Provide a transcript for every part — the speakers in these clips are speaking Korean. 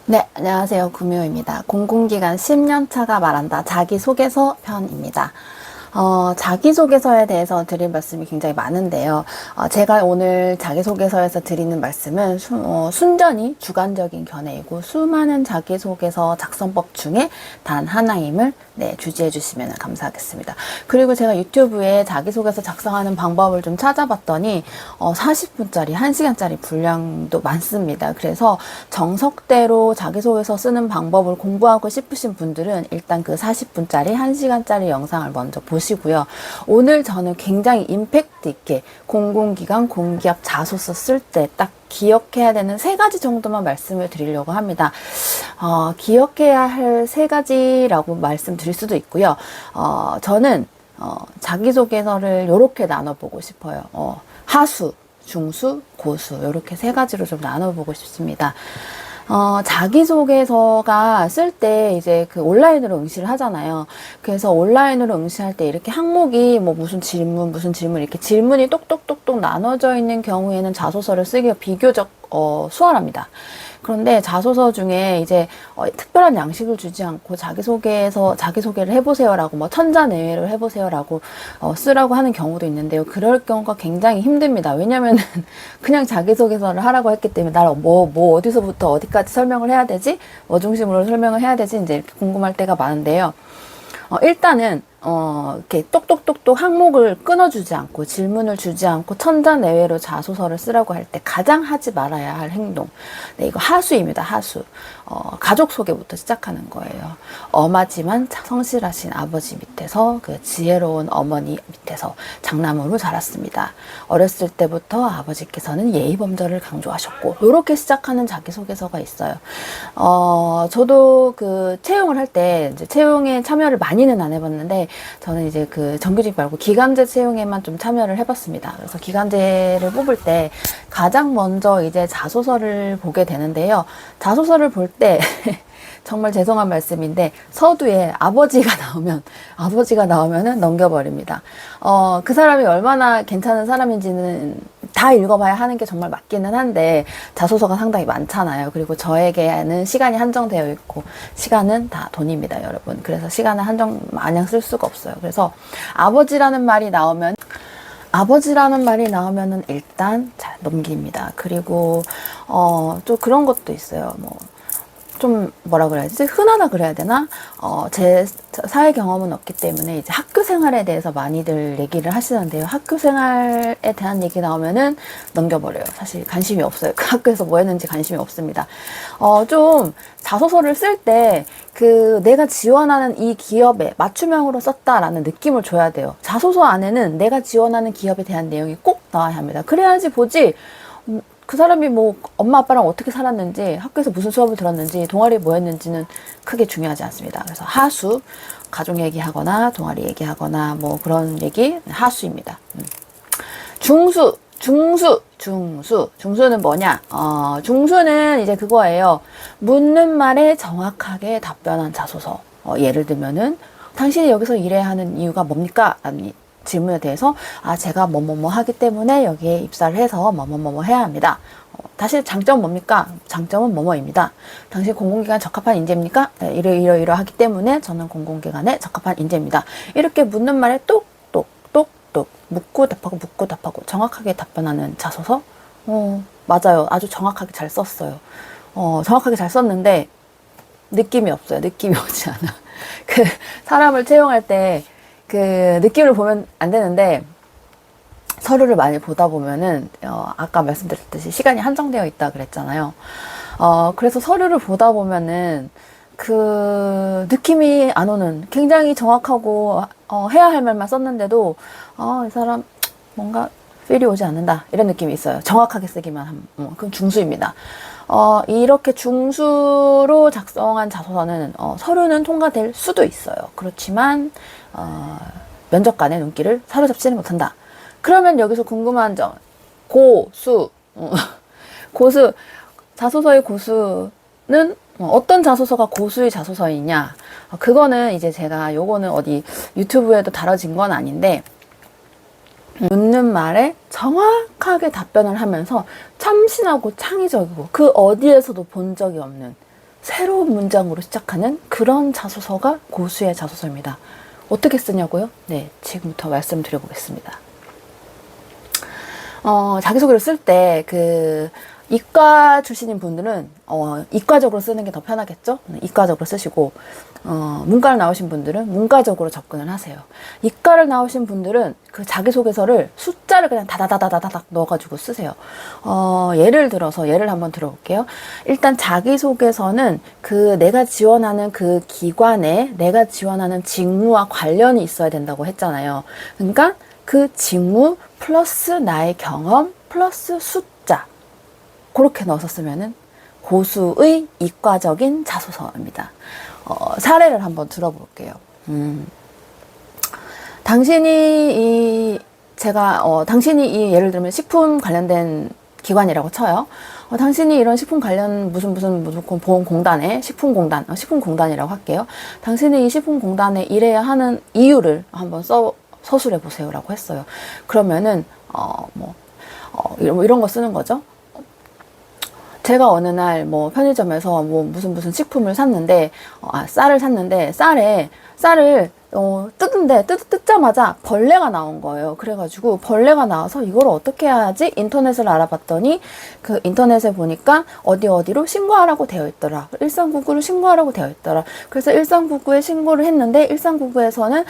네, 안녕하세요. 구미호입니다. 공공기관 10년차가 말한다. 자기소개서 편입니다. 자기소개서에 대해서 드릴 말씀이 굉장히 많은데요. 제가 오늘 자기소개서에서 드리는 말씀은 순전히 주관적인 견해이고 수많은 자기소개서 작성법 중에 단 하나임을 주지해 주시면 감사하겠습니다. 그리고 제가 유튜브에 자기소개서 작성하는 방법을 좀 찾아봤더니 40분짜리, 1시간짜리 분량도 많습니다. 그래서 정석대로 자기소개서 쓰는 방법을 공부하고 싶으신 분들은 일단 그 40분짜리, 1시간짜리 영상을 먼저 보시고요. 오늘 저는 굉장히 임팩트 있게 공공기관, 공기업 자소서 쓸 때 딱 기억해야 되는 3가지 정도만 말씀을 드리려고 합니다. 기억해야 할 3가지라고 말씀드릴 수도 있고요. 저는 자기소개서를 이렇게 나눠보고 싶어요. 하수, 중수, 고수 이렇게 3가지로 좀 나눠보고 싶습니다. 자기소개서가 쓸 때 이제 그 온라인으로 응시를 하잖아요. 그래서 온라인으로 응시할 때 이렇게 항목이 뭐 무슨 질문 이렇게 질문이 똑똑똑똑 나눠져 있는 경우에는 자소서를 쓰기가 비교적 수월합니다. 그런데 자소서 중에 이제 특별한 양식을 주지 않고 자기소개를 해보세요라고 뭐 천자내외를 해보세요라고 쓰라고 하는 경우도 있는데요. 그럴 경우가 굉장히 힘듭니다. 왜냐면은 그냥 자기소개서를 하라고 했기 때문에 나를 뭐 어디서부터 어디까지 설명을 해야 되지? 뭐 중심으로 설명을 해야 되지? 이제 이렇게 궁금할 때가 많은데요. 일단은 이렇게 똑똑똑똑 항목을 끊어주지 않고 질문을 주지 않고 천자내외로 자소서를 쓰라고 할 때 가장 하지 말아야 할 행동. 네, 이거 하수입니다. 하수. 가족 소개부터 시작하는 거예요. 엄하지만 성실하신 아버지 밑에서 그 지혜로운 어머니 밑에서 장남으로 자랐습니다. 어렸을 때부터 아버지께서는 예의범절을 강조하셨고 이렇게 시작하는 자기소개서가 있어요. 저도 그 채용을 할 때 이제 채용에 참여를 많이는 안 해봤는데 저는 이제 그 정규직 말고 기간제 채용에만 좀 참여를 해봤습니다. 그래서 기간제를 뽑을 때 가장 먼저 이제 자소서를 보게 되는데요. 자소서를 볼 때 정말 죄송한 말씀인데 서두에 아버지가 나오면은 넘겨버립니다. 그 사람이 얼마나 괜찮은 사람인지는 다 읽어봐야 하는 게 정말 맞기는 한데 자소서가 상당히 많잖아요. 그리고 저에게는 시간이 한정되어 있고 시간은 다 돈입니다, 여러분. 그래서 시간을 마냥 쓸 수가 없어요. 그래서 아버지라는 말이 나오면은 일단 잘 넘깁니다. 그리고 좀 그런 것도 있어요. 좀 뭐라 그래야지? 흔하다 그래야 되나? 제 사회 경험은 없기 때문에 이제 학교 생활에 대해서 많이들 얘기를 하시는데요. 학교 생활에 대한 얘기 나오면은 넘겨버려요. 사실 관심이 없어요. 그 학교에서 뭐 했는지 관심이 없습니다. 좀 자소서를 쓸 때 그 내가 지원하는 이 기업에 맞춤형으로 썼다라는 느낌을 줘야 돼요. 자소서 안에는 내가 지원하는 기업에 대한 내용이 꼭 나와야 합니다. 그래야지 보지. 그 사람이 뭐 엄마 아빠랑 어떻게 살았는지 학교에서 무슨 수업을 들었는지 동아리 뭐 했는지는 크게 중요하지 않습니다. 그래서 하수, 가족 얘기하거나 동아리 얘기하거나 뭐 그런 얘기 하수입니다. 중수는 뭐냐? 중수는 이제 그거예요. 묻는 말에 정확하게 답변한 자소서. 예를 들면은 당신이 여기서 일해야 하는 이유가 뭡니까? 라는 질문에 대해서 제가 뭐뭐뭐 하기 때문에 여기에 입사를 해서 뭐뭐뭐 해야 합니다. 다시 장점은 뭡니까? 장점은 뭐뭐입니다. 당신 공공기관 적합한 인재입니까? 네, 이러하기 때문에 저는 공공기관에 적합한 인재입니다. 이렇게 묻는 말에 똑똑똑똑 묻고 답하고 정확하게 답변하는 자소서? 맞아요. 아주 정확하게 잘 썼어요. 정확하게 잘 썼는데 느낌이 없어요. 느낌이 오지 않아. 그 사람을 채용할 때 그 느낌을 보면 안 되는데 서류를 많이 보다 보면은 아까 말씀드렸듯이 시간이 한정되어 있다 그랬잖아요. 그래서 서류를 보다 보면은 그 느낌이 안 오는 굉장히 정확하고 해야 할 말만 썼는데도 이 사람 뭔가 필이 오지 않는다 이런 느낌이 있어요. 정확하게 쓰기만 하면 그건 중수입니다. 이렇게 중수로 작성한 자소서는 서류는 통과될 수도 있어요. 그렇지만 면접관의 눈길을 사로잡지는 못한다. 그러면 여기서 궁금한 점, 고수, 자소서의 고수는 어떤 자소서가 고수의 자소서이냐? 그거는 이제 제가 요거는 어디 유튜브에도 다뤄진 건 아닌데 묻는 말에 정확하게 답변을 하면서 참신하고 창의적이고 그 어디에서도 본 적이 없는 새로운 문장으로 시작하는 그런 자소서가 고수의 자소서입니다. 어떻게 쓰냐고요? 네, 지금부터 말씀드려보겠습니다. 자기소개를 쓸 때 이과 출신인 분들은 이과적으로 쓰는 게 더 편하겠죠? 이과적으로 쓰시고 문과를 나오신 분들은 문과적으로 접근을 하세요. 이과를 나오신 분들은 그 자기소개서를 숫자를 그냥 다다다다다닥 넣어가지고 쓰세요. 예를 한번 들어볼게요. 일단 자기소개서는 내가 지원하는 그 기관에 내가 지원하는 직무와 관련이 있어야 된다고 했잖아요. 그러니까 그 직무 플러스 나의 경험 플러스 숫자, 그렇게 넣어서 쓰면은 고수의 이과적인 자소서입니다. 사례를 한번 들어볼게요. 당신이 당신이 예를 들면 식품 관련된 기관이라고 쳐요. 당신이 이런 식품 관련 무슨 보험공단에 식품공단이라고 할게요. 당신이 이 식품공단에 일해야 하는 이유를 한번 서술해 보세요라고 했어요. 그러면은 이런 거 쓰는 거죠. 제가 어느 날 편의점에서 무슨 식품을 샀는데 쌀을 샀는데 쌀을 뜯자마자 벌레가 나온 거예요. 그래가지고 벌레가 나와서 이걸 어떻게 해야지 인터넷을 알아봤더니 그 인터넷에 보니까 어디로 신고하라고 되어 있더라. 1399를 신고하라고 되어 있더라. 그래서 1399에 신고를 했는데 1399에서는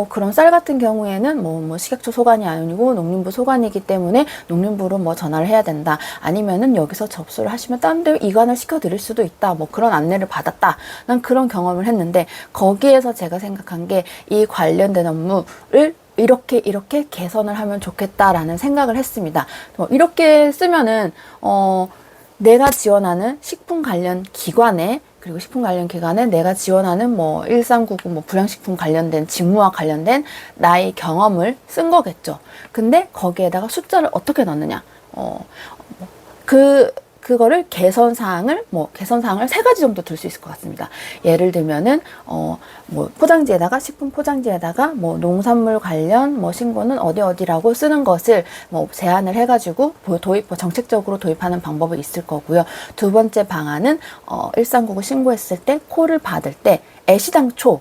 그런 쌀 같은 경우에는 식약처 소관이 아니고 농림부 소관이기 때문에 농림부로 전화를 해야 된다. 아니면은 여기서 접수를 하시면 다른 데 이관을 시켜드릴 수도 있다. 그런 안내를 받았다. 난 그런 경험을 했는데 거기에서 제가 생각한 게 이 관련된 업무를 이렇게 개선을 하면 좋겠다라는 생각을 했습니다. 이렇게 쓰면은 내가 지원하는 식품 관련 기관에 그리고 식품 관련 기관에 내가 지원하는 1399 불량식품 관련된 직무와 관련된 나의 경험을 쓴 거겠죠. 근데 거기에다가 숫자를 어떻게 넣느냐? 그거를 개선사항을 3가지 정도 들 수 있을 것 같습니다. 예를 들면은, 포장지에다가, 식품 포장지에다가, 농산물 관련, 신고는 어디라고 쓰는 것을, 제안을 해가지고, 정책적으로 도입하는 방법이 있을 거고요. 두 번째 방안은, 1399 신고했을 때, 콜을 받을 때, 애시당초,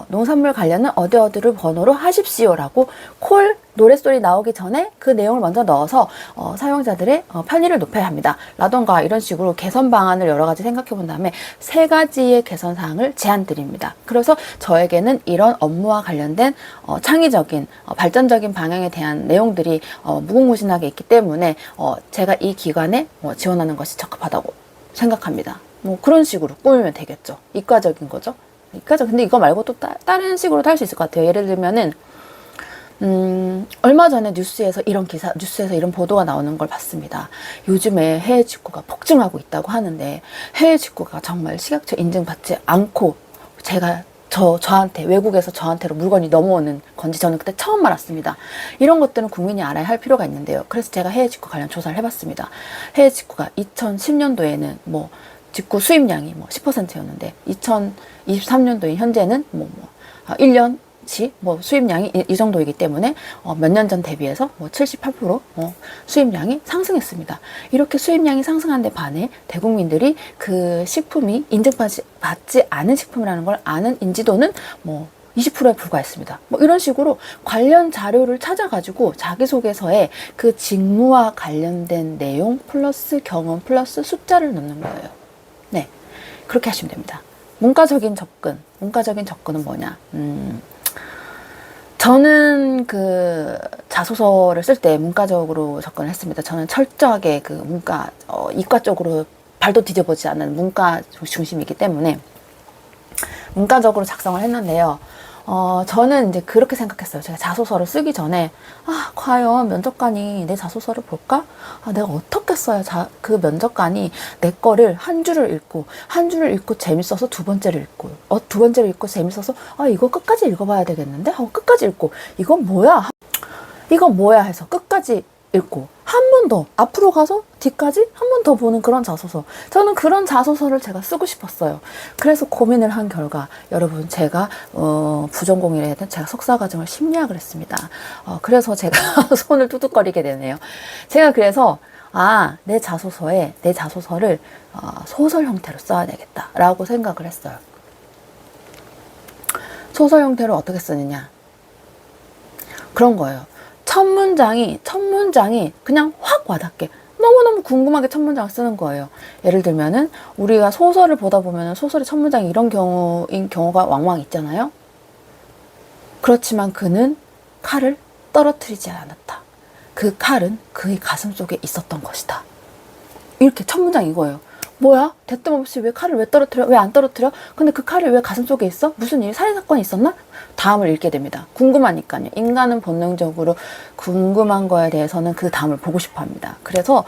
농산물 관련은 어디를 번호로 하십시오라고 노랫소리 나오기 전에 그 내용을 먼저 넣어서 사용자들의 편의를 높여야 합니다. 라던가 이런 식으로 개선 방안을 여러 가지 생각해 본 다음에 3가지의 개선 사항을 제안 드립니다. 그래서 저에게는 이런 업무와 관련된 창의적인 발전적인 방향에 대한 내용들이 무궁무진하게 있기 때문에 제가 이 기관에 지원하는 것이 적합하다고 생각합니다. 그런 식으로 꾸미면 되겠죠. 이과적인 거죠. 근데 이거 말고 또 다른 식으로도 할 수 있을 것 같아요. 예를 들면은 얼마 전에 뉴스에서 이런 보도가 나오는 걸 봤습니다. 요즘에 해외 직구가 폭증하고 있다고 하는데 해외 직구가 정말 식약처 인증받지 않고 외국에서 저한테로 물건이 넘어오는 건지 저는 그때 처음 알았습니다. 이런 것들은 국민이 알아야 할 필요가 있는데요. 그래서 제가 해외 직구 관련 조사를 해봤습니다. 해외 직구가 2010년도에는 직구 수입량이 10%였는데 2023년도인 현재는 1년치 수입량이 이 정도이기 때문에 몇 년 전 대비해서 78% 수입량이 상승했습니다. 이렇게 수입량이 상승한 데 반해 대국민들이 그 식품이 인증받지 않은 식품이라는 걸 아는 인지도는 20%에 불과했습니다. 이런 식으로 관련 자료를 찾아가지고 자기소개서에 그 직무와 관련된 내용 플러스 경험 플러스 숫자를 넣는 거예요. 네, 그렇게 하시면 됩니다. 문과적인 접근은 뭐냐? 저는 자소서를 쓸 때 문과적으로 접근을 했습니다. 저는 철저하게 이과 쪽으로 발도 뒤져보지 않는 문과 중심이기 때문에 문과적으로 작성을 했는데요. 저는 이제 그렇게 생각했어요. 제가 자소서를 쓰기 전에, 과연 면접관이 내 자소서를 볼까? 내가 어떻게 써야 그 면접관이 내 거를 한 줄을 읽고 재밌어서 두 번째를 읽고, 두 번째를 읽고 재밌어서, 이거 끝까지 읽어봐야 되겠는데? 끝까지 읽고, 이건 뭐야 해서 끝까지 읽고, 한 번 더, 앞으로 가서 뒤까지 한 번 더 보는 그런 자소서. 저는 그런 자소서를 제가 쓰고 싶었어요. 그래서 고민을 한 결과, 여러분, 제가, 부전공이라 해야 되나? 제가 석사과정을 심리학을 했습니다. 그래서 제가 손을 뚜둑거리게 되네요. 제가 그래서, 아, 내 자소서를 소설 형태로 써야 되겠다라고 생각을 했어요. 소설 형태로 어떻게 쓰느냐? 그런 거예요. 첫 문장이 그냥 확 와닿게 너무너무 궁금하게 첫 문장을 쓰는 거예요. 예를 들면은 우리가 소설을 보다 보면은 소설의 첫 문장이 이런 경우인 경우가 왕왕 있잖아요. 그렇지만 그는 칼을 떨어뜨리지 않았다. 그 칼은 그의 가슴 속에 있었던 것이다. 이렇게 첫 문장 이거예요. 뭐야? 대뜸 없이 왜 칼을 왜 떨어뜨려? 왜 안 떨어뜨려? 근데 그 칼이 왜 가슴 속에 있어? 무슨 일? 살인사건이 있었나? 다음을 읽게 됩니다. 궁금하니까요. 인간은 본능적으로 궁금한 거에 대해서는 그 다음을 보고 싶어 합니다. 그래서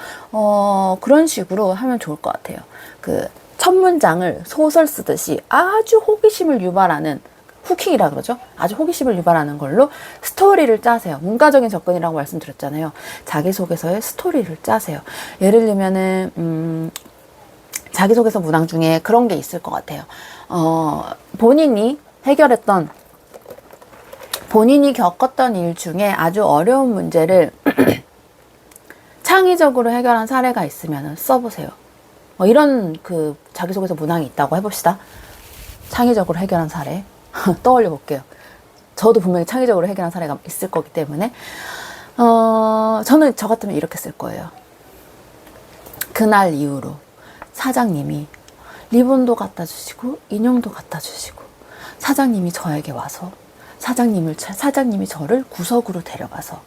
그런 식으로 하면 좋을 것 같아요. 그 첫 문장을 소설 쓰듯이 아주 호기심을 유발하는 후킹이라 그러죠. 아주 호기심을 유발하는 걸로 스토리를 짜세요. 문과적인 접근이라고 말씀드렸잖아요. 자기소개서에 스토리를 짜세요. 예를 들면은 자기소개서 문항 중에 그런 게 있을 것 같아요. 본인이 겪었던 일 중에 아주 어려운 문제를 창의적으로 해결한 사례가 있으면 써보세요. 이런 그 자기소개서 문항이 있다고 해봅시다. 창의적으로 해결한 사례. 떠올려 볼게요. 저도 분명히 창의적으로 해결한 사례가 있을 거기 때문에 저는 저 같으면 이렇게 쓸 거예요. 그날 이후로 사장님이 리본도 갖다 주시고 인형도 갖다 주시고 사장님이 저에게 와서 사장님이 저를 구석으로 데려가서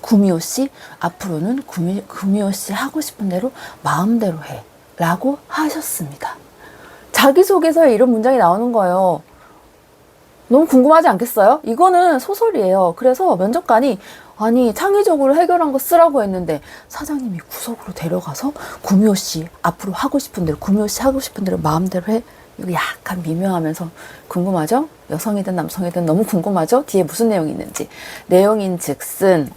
구미호 씨 앞으로는 구미호 씨 하고 싶은 대로 마음대로 해 라고 하셨습니다. 자기소개서에 이런 문장이 나오는 거예요. 너무 궁금하지 않겠어요? 이거는 소설이에요. 그래서 면접관이 아니 창의적으로 해결한 거 쓰라고 했는데 사장님이 구석으로 데려가서 구미호 씨 앞으로 하고 싶은 대로 구미호 씨 하고 싶은 대로 마음대로 해. 이거 약간 미묘하면서 궁금하죠? 여성이든 남성이든 너무 궁금하죠? 뒤에 무슨 내용이 있는지. 내용인즉슨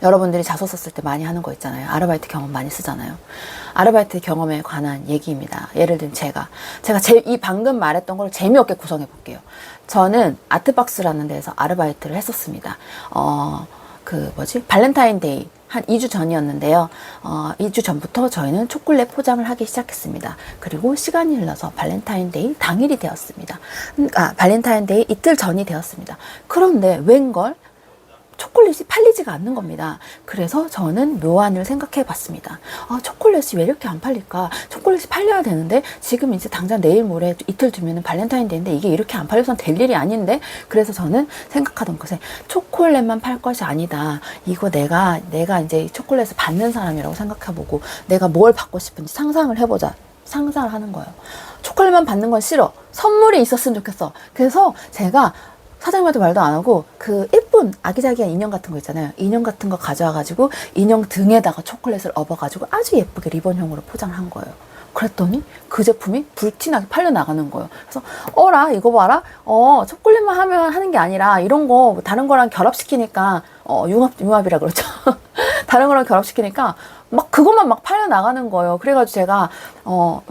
여러분들이 자소서 쓸 때 많이 하는 거 있잖아요. 아르바이트 경험 많이 쓰잖아요. 아르바이트 경험에 관한 얘기입니다. 예를 들면 제가 이 방금 말했던 걸 재미없게 구성해 볼게요. 저는 아트박스라는 데서 아르바이트를 했었습니다. 발렌타인데이 한 2주 전이었는데요. 2주 전부터 저희는 초콜릿 포장을 하기 시작했습니다. 그리고 시간이 흘러서 발렌타인데이 당일이 되었습니다. 발렌타인데이 이틀 전이 되었습니다. 그런데 웬걸? 초콜릿이 팔리지가 않는 겁니다. 그래서 저는 묘안을 생각해 봤습니다. 초콜릿이 왜 이렇게 안 팔릴까? 초콜릿이 팔려야 되는데 지금 이제 당장 내일 모레 이틀 뒤면은 발렌타인데이인데 이게 이렇게 안 팔려서는 될 일이 아닌데. 그래서 저는 생각하던 것에 초콜릿만 팔 것이 아니다. 이거 내가 이제 초콜릿을 받는 사람이라고 생각해보고 내가 뭘 받고 싶은지 상상을 해보자. 상상을 하는 거예요. 초콜릿만 받는 건 싫어. 선물이 있었으면 좋겠어. 그래서 제가 사장님한테 말도 안 하고 그 예쁜 아기자기한 인형 같은 거 있잖아요. 인형 같은 거 가져와가지고 인형 등에다가 초콜릿을 업어가지고 아주 예쁘게 리본형으로 포장을 한 거예요. 그랬더니 그 제품이 불티나게 팔려나가는 거예요. 그래서 어라 이거 봐라. 초콜릿만 하면 하는 게 아니라 이런 거 다른 거랑 결합시키니까 융합이라 그러죠. 다른 거랑 결합시키니까 막 그것만 막 팔려나가는 거예요. 그래가지고 제가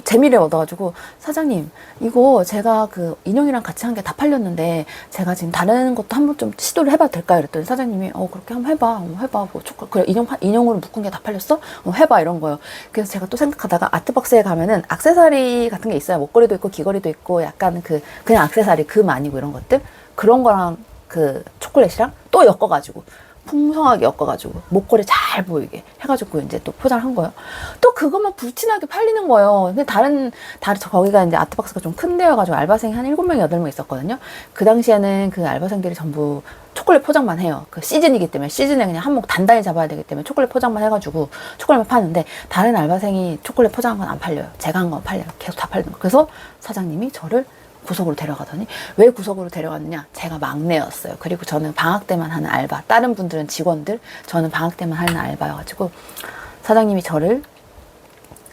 재미를 얻어가지고 사장님 이거 제가 그 인형이랑 같이 한 게 다 팔렸는데 제가 지금 다른 것도 한번 좀 시도를 해봐도 될까요? 그랬더니 사장님이 그렇게 한번 해봐 뭐 그래 인형으로 묶은 게 다 팔렸어? 해봐 이런 거예요. 그래서 제가 또 생각하다가 아트박스에 가면은 액세서리 같은 게 있어요. 목걸이도 있고 귀걸이도 있고 약간 그냥 액세서리 금 아니고 이런 것들 그런 거랑 그 초콜릿이랑 또 엮어가지고 풍성하게 엮어가지고 목걸이 잘 보이게 해가지고 이제 또 포장한 거예요. 또 그것만 불티나게 팔리는 거예요. 근데 다른 거기가 이제 아트박스가 좀 큰 데여가지고 알바생이 한 7명, 8명 있었거든요. 그 당시에는 그 알바생들이 전부 초콜릿 포장만 해요. 그 시즌이기 때문에 시즌에 그냥 한몫 단단히 잡아야 되기 때문에 초콜릿 포장만 해가지고 초콜릿만 파는데 다른 알바생이 초콜릿 포장한 건 안 팔려요. 제가 한 건 팔려요. 계속 다 팔리는 거. 그래서 사장님이 저를 구석으로 데려가더니 왜 구석으로 데려갔느냐? 제가 막내였어요. 그리고 저는 방학 때만 하는 알바. 다른 분들은 직원들, 저는 방학 때만 하는 알바여가지고 사장님이 저를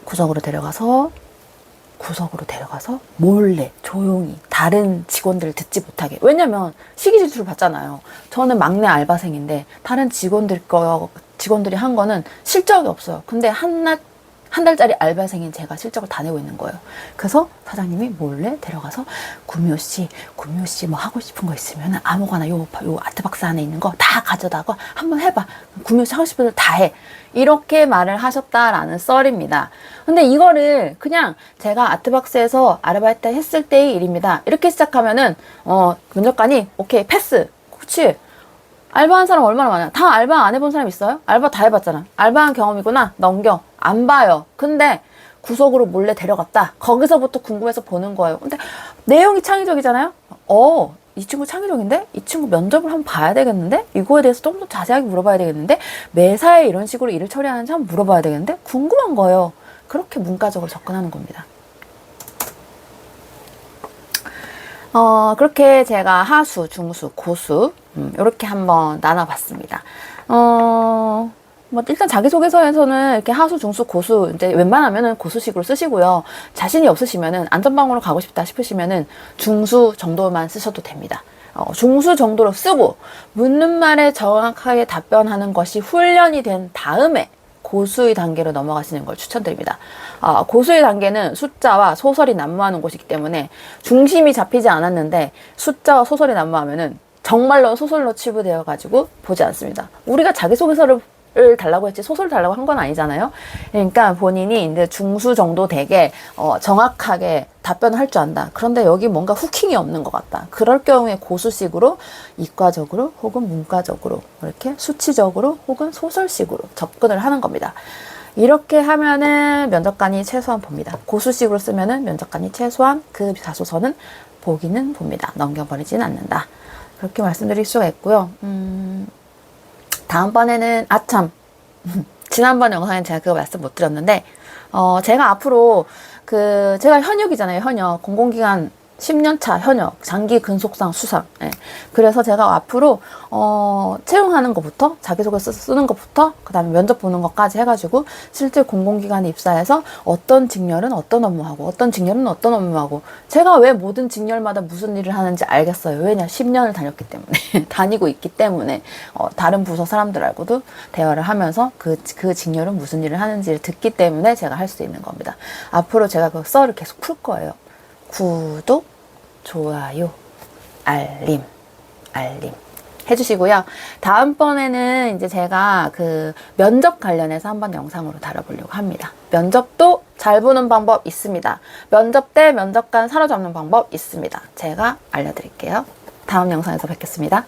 구석으로 데려가서 몰래 조용히 다른 직원들을 듣지 못하게. 왜냐면 시기 질투를 받잖아요. 저는 막내 알바생인데 다른 직원들이 한 거는 실적이 없어요. 근데 한낱 한 달짜리 알바생인 제가 실적을 다 내고 있는 거예요. 그래서 사장님이 몰래 데려가서 구미호 씨 뭐 하고 싶은 거 있으면 아무거나 요 아트박스 안에 있는 거 다 가져다가 한번 해봐. 구미호 씨 하고 싶은 거 다 해. 이렇게 말을 하셨다라는 썰입니다. 근데 이거를 그냥 제가 아트박스에서 아르바이트 했을 때의 일입니다. 이렇게 시작하면은 면접관이 오케이 패스. 그치? 알바한 사람 얼마나 많아요? 다 알바 안 해본 사람 있어요? 알바 다 해봤잖아. 알바한 경험이구나. 넘겨. 안 봐요. 근데 구석으로 몰래 데려갔다. 거기서부터 궁금해서 보는 거예요. 근데 내용이 창의적이잖아요? 이 친구 창의적인데? 이 친구 면접을 한번 봐야 되겠는데? 이거에 대해서 좀 더 자세하게 물어봐야 되겠는데? 매사에 이런 식으로 일을 처리하는지 한번 물어봐야 되겠는데? 궁금한 거예요. 그렇게 문과적으로 접근하는 겁니다. 그렇게 제가 하수, 중수, 고수 이렇게 한번 나눠봤습니다. 뭐 일단 자기소개서에서는 이렇게 하수, 중수, 고수 이제 웬만하면은 고수식으로 쓰시고요. 자신이 없으시면은 안전방으로 가고 싶다 싶으시면은 중수 정도만 쓰셔도 됩니다. 중수 정도로 쓰고 묻는 말에 정확하게 답변하는 것이 훈련이 된 다음에 고수의 단계로 넘어가시는 걸 추천드립니다. 고수의 단계는 숫자와 소설이 난무하는 곳이기 때문에 중심이 잡히지 않았는데 숫자와 소설이 난무하면은 정말로 소설로 치부되어 가지고 보지 않습니다. 우리가 자기소개서를 달라고 했지 소설 달라고 한 건 아니잖아요. 그러니까 본인이 이제 중수 정도 되게 정확하게 답변을 할 줄 안다. 그런데 여기 뭔가 후킹이 없는 것 같다. 그럴 경우에 고수식으로 이과적으로 혹은 문과적으로 이렇게 수치적으로 혹은 소설식으로 접근을 하는 겁니다. 이렇게 하면은 면접관이 최소한 봅니다. 고수식으로 쓰면은 면접관이 최소한 그 자소서는 보기는 봅니다. 넘겨버리진 않는다. 그렇게 말씀드릴 수가 있고요. 다음번에는 참 지난번 영상에 제가 그거 말씀 못 드렸는데 제가 앞으로 제가 현역이잖아요. 현역 공공기관 10년차 현역 장기 근속상 수상. 예. 그래서 제가 앞으로 채용하는 것부터 자기소개서 쓰는 것부터 그다음에 면접 보는 것까지 해가지고 실제 공공기관에 입사해서 어떤 직렬은 어떤 업무하고 어떤 직렬은 어떤 업무하고 제가 왜 모든 직렬마다 무슨 일을 하는지 알겠어요. 왜냐 10년을 다녔기 때문에 다니고 있기 때문에 다른 부서 사람들하고도 대화를 하면서 그 직렬은 무슨 일을 하는지를 듣기 때문에 제가 할 수 있는 겁니다. 앞으로 제가 그 썰을 계속 풀 거예요. 구독, 좋아요, 알림 해주시고요. 다음번에는 이제 제가 그 면접 관련해서 한번 영상으로 다뤄보려고 합니다. 면접도 잘 보는 방법 있습니다. 면접 때 면접관 사로잡는 방법 있습니다. 제가 알려드릴게요. 다음 영상에서 뵙겠습니다.